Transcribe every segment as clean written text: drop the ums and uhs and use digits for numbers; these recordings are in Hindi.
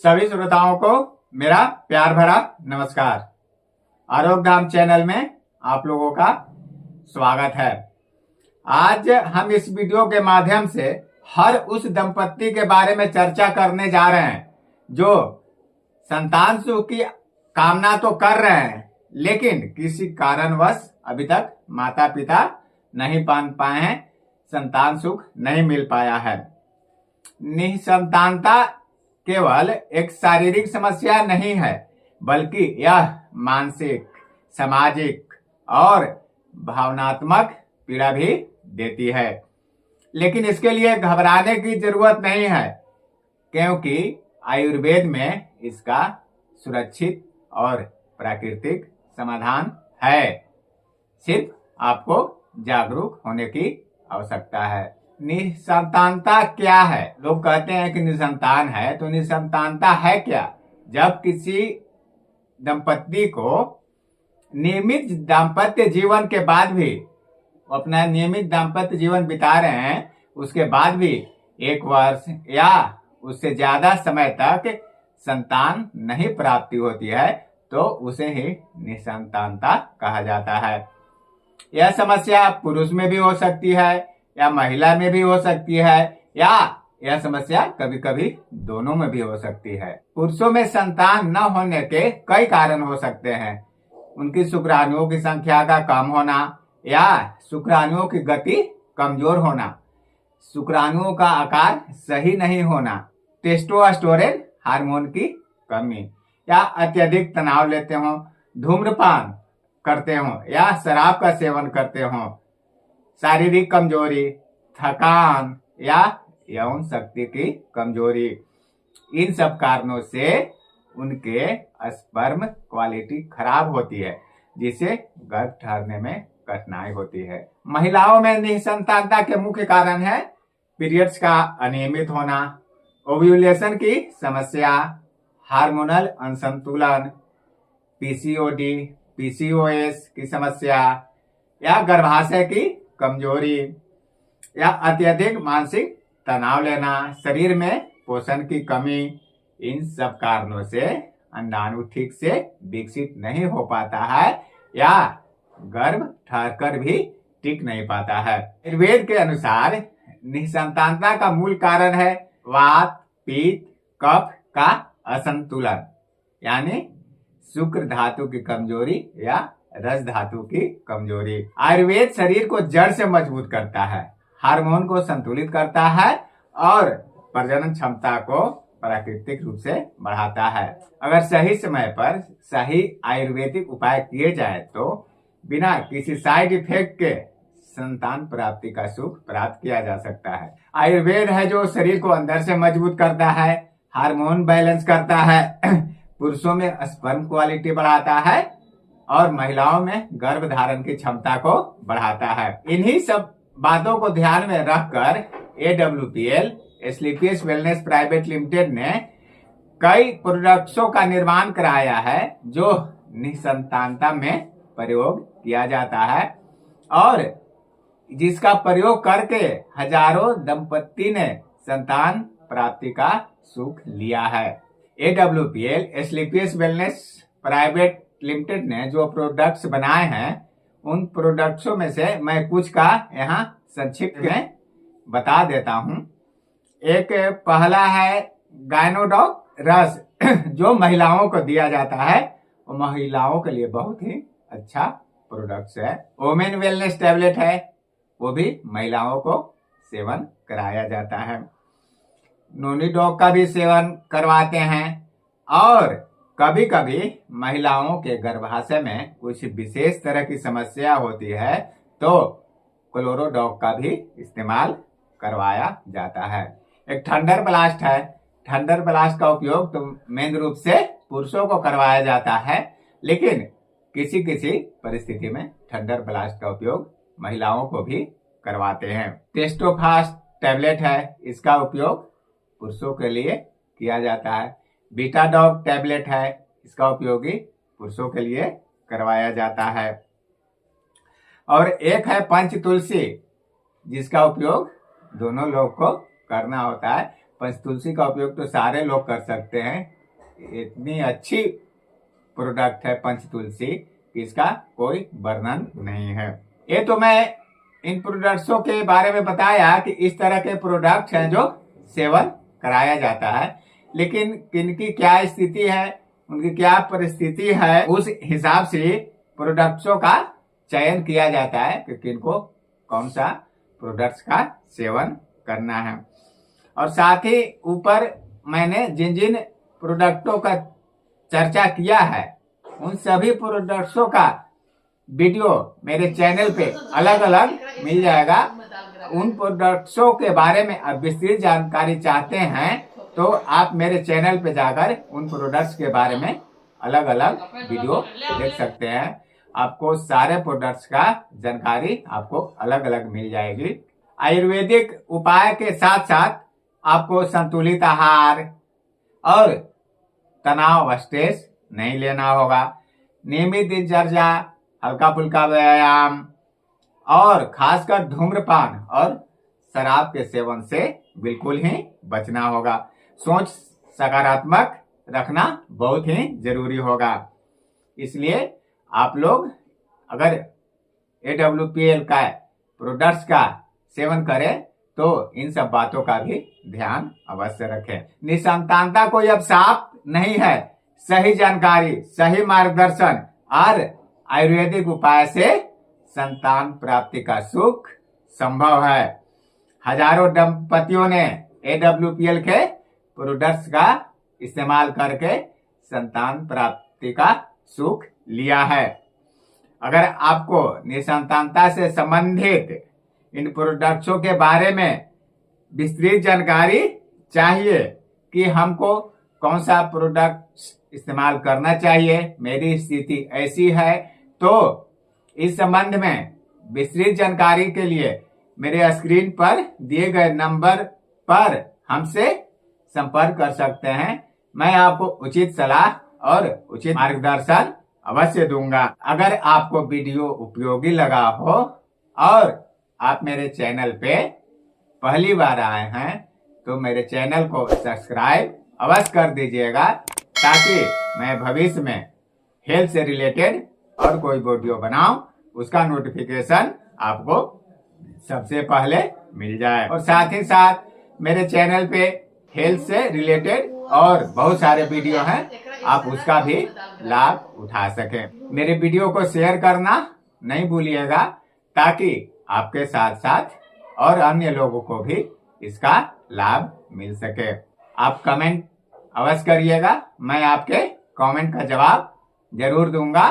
सभी श्रोताओं को मेरा प्यार भरा नमस्कार। आरोग्य धाम चैनल में आप लोगों का स्वागत है। आज हम इस वीडियो के माध्यम से हर उस दंपत्ति के बारे में चर्चा करने जा रहे हैं जो संतान सुख की कामना तो कर रहे हैं, लेकिन किसी कारणवश अभी तक माता पिता नहीं पान पाए हैं, संतान सुख नहीं मिल पाया है। निसंतानता केवल एक शारीरिक समस्या नहीं है, बल्कि यह मानसिक, सामाजिक और भावनात्मक पीड़ा भी देती है। लेकिन इसके लिए घबराने की जरूरत नहीं है, क्योंकि आयुर्वेद में इसका सुरक्षित और प्राकृतिक समाधान है। सिर्फ आपको जागरूक होने की आवश्यकता है। निसंतानता क्या है? लोग कहते हैं कि निसंतान है, तो निसंतानता है क्या? जब किसी दंपत्ति को नियमित दाम्पत्य जीवन के बाद भी अपना नियमित दाम्पत्य जीवन बिता रहे हैं, उसके बाद भी 1 वर्ष या उससे ज्यादा समय तक संतान नहीं प्राप्ति होती है, तो उसे ही निसंतानता कहा जाता है। यह समस्या पुरुष में भी हो सकती है या महिला में भी हो सकती है, या यह समस्या कभी कभी दोनों में भी हो सकती है। पुरुषों में संतान न होने के कई कारण हो सकते हैं। उनकी शुक्राणुओं की संख्या का कम होना या शुक्राणुओं की गति कमजोर होना, शुक्राणुओं का आकार सही नहीं होना, टेस्टोस्टेरोन हार्मोन की कमी, या अत्यधिक तनाव लेते हो, धूम्रपान करते हो या शराब का सेवन करते हो, शारीरिक कमजोरी, थकान या यौन शक्ति की कमजोरी, इन सब कारणों से उनके स्पर्म क्वालिटी खराब होती है, जिससे गर्भ ठहरने में कठिनाई होती है। महिलाओं में निसंतानता के मुख्य कारण है पीरियड्स का अनियमित होना, ओव्यूलेशन की समस्या, हार्मोनल असंतुलन, पीसीओडी, पीसीओएस की समस्या, या गर्भाशय की कमजोरी, या अत्यधिक मानसिक तनाव लेना, शरीर में पोषण की कमी। इन सब कारणों से अंडाणु ठीक से विकसित नहीं हो पाता है या गर्भ ठहरकर भी टिक नहीं पाता है। आयुर्वेद के अनुसार निसंतानता का मूल कारण है वात, पित्त, कफ का असंतुलन, यानी शुक्र धातु की कमजोरी या रस धातु की कमजोरी। आयुर्वेद शरीर को जड़ से मजबूत करता है, हार्मोन को संतुलित करता है और प्रजनन क्षमता को प्राकृतिक रूप से बढ़ाता है। अगर सही समय पर सही आयुर्वेदिक उपाय किए जाए तो बिना किसी साइड इफेक्ट के संतान प्राप्ति का सुख प्राप्त किया जा सकता है। आयुर्वेद है जो शरीर को अंदर से मजबूत करता है, हार्मोन बैलेंस करता है, पुरुषों में स्पर्म क्वालिटी बढ़ाता है और महिलाओं में गर्भ धारण की क्षमता को बढ़ाता है। इन्हीं सब बातों को ध्यान में रखकर AWPL स्लीपियस वेलनेस प्राइवेट लिमिटेड ने कई प्रोडक्ट्सों का निर्माण कराया है जो निसंतानता में प्रयोग किया जाता है और जिसका प्रयोग करके हजारों दंपत्ति ने संतान प्राप्ति का सुख लिया है। AWPL स्लीपियस वेलनेस प्राइवेट लिमिटेड ने जो प्रोडक्ट्स बनाए हैं, उन प्रोडक्ट्सों में से मैं कुछ का यहाँ संक्षिप्त में बता देता हूँ। एक पहला है गायनोडॉक रस जो महिलाओं को दिया जाता है, वो महिलाओं के लिए बहुत ही अच्छा प्रोडक्ट्स है। वोमेन वेलनेस टैबलेट है, वो भी महिलाओं को सेवन कराया जाता है। नोनीडॉक का भी सेवन करवाते हैं और कभी कभी महिलाओं के गर्भाशय में कुछ विशेष तरह की समस्या होती है तो क्लोरोडॉक का भी इस्तेमाल करवाया जाता है। एक थंडर ब्लास्ट है। थंडर ब्लास्ट का उपयोग तो मेन रूप से पुरुषों को करवाया जाता है, लेकिन किसी किसी परिस्थिति में थंडर ब्लास्ट का उपयोग महिलाओं को भी करवाते हैं। टेस्टोफास्ट टैबलेट है, इसका उपयोग पुरुषों के लिए किया जाता है। बीटाडॉग टैबलेट है, इसका उपयोग भी पुरुषों के लिए करवाया जाता है। और एक है पंच तुलसी, जिसका उपयोग दोनों लोग को करना होता है। पंचतुलसी का उपयोग तो सारे लोग कर सकते हैं। इतनी अच्छी प्रोडक्ट है पंचतुलसी, इसका कोई वर्णन नहीं है। ये तो मैं इन प्रोडक्ट्सों के बारे में बताया कि इस तरह के प्रोडक्ट हैं जो सेवन कराया जाता है, लेकिन किनकी क्या स्थिति है, उनकी क्या परिस्थिति है, उस हिसाब से प्रोडक्ट्सों का चयन किया जाता है कि किनको कौन सा प्रोडक्ट्स का सेवन करना है। और साथ ही ऊपर मैंने जिन जिन प्रोडक्टों का चर्चा किया है उन सभी प्रोडक्ट्सों का वीडियो मेरे चैनल पे अलग अलग मिल जाएगा। उन प्रोडक्ट्सों के बारे में आप विस्तृत जानकारी चाहते हैं तो आप मेरे चैनल पे जाकर उन प्रोडक्ट्स के बारे में अलग अलग वीडियो देख सकते हैं। आपको सारे प्रोडक्ट्स का जानकारी आपको अलग अलग मिल जाएगी। आयुर्वेदिक उपाय के साथ साथ आपको संतुलित आहार और तनाव स्ट्रेस नहीं लेना होगा। नियमित दिनचर्या, हल्का फुल्का व्यायाम और खासकर धूम्रपान और शराब के सेवन से बिल्कुल ही बचना होगा। सोच सकारात्मक रखना बहुत ही जरूरी होगा। इसलिए आप लोग अगर AWPL का प्रोडक्ट्स का सेवन करें तो इन सब बातों का भी ध्यान अवश्य रखें। निसंतानता कोई अब साफ नहीं है। सही जानकारी, सही मार्गदर्शन और आयुर्वेदिक उपाय से संतान प्राप्ति का सुख संभव है। हजारों दंपतियों ने AWPL के प्रोडक्ट्स का इस्तेमाल करके संतान प्राप्ति का सुख लिया है। अगर आपको निसंतानता से संबंधित इन प्रोडक्ट्सों के बारे में विस्तृत जानकारी चाहिए कि हमको कौन सा प्रोडक्ट इस्तेमाल करना चाहिए, मेरी स्थिति ऐसी है, तो इस संबंध में विस्तृत जानकारी के लिए मेरे स्क्रीन पर दिए गए नंबर पर हमसे संपर्क कर सकते हैं। मैं आपको उचित सलाह और उचित मार्गदर्शन अवश्य दूंगा। अगर आपको वीडियो उपयोगी लगा हो और आप मेरे चैनल पे पहली बार आए हैं तो मेरे चैनल को सब्सक्राइब अवश्य कर दीजिएगा, ताकि मैं भविष्य में हेल्थ से रिलेटेड और कोई वीडियो बनाऊं उसका नोटिफिकेशन आपको सबसे पहले मिल जाए। और साथ ही साथ मेरे चैनल पे हेल्थ से रिलेटेड और बहुत सारे वीडियो हैं, आप उसका भी लाभ उठा सकें। मेरे वीडियो को शेयर करना नहीं भूलिएगा, ताकि आपके साथ साथ और अन्य लोगों को भी इसका लाभ मिल सके। आप कमेंट अवश्य करिएगा, मैं आपके कमेंट का जवाब जरूर दूंगा।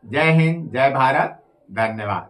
जय हिंद, जय भारत, धन्यवाद।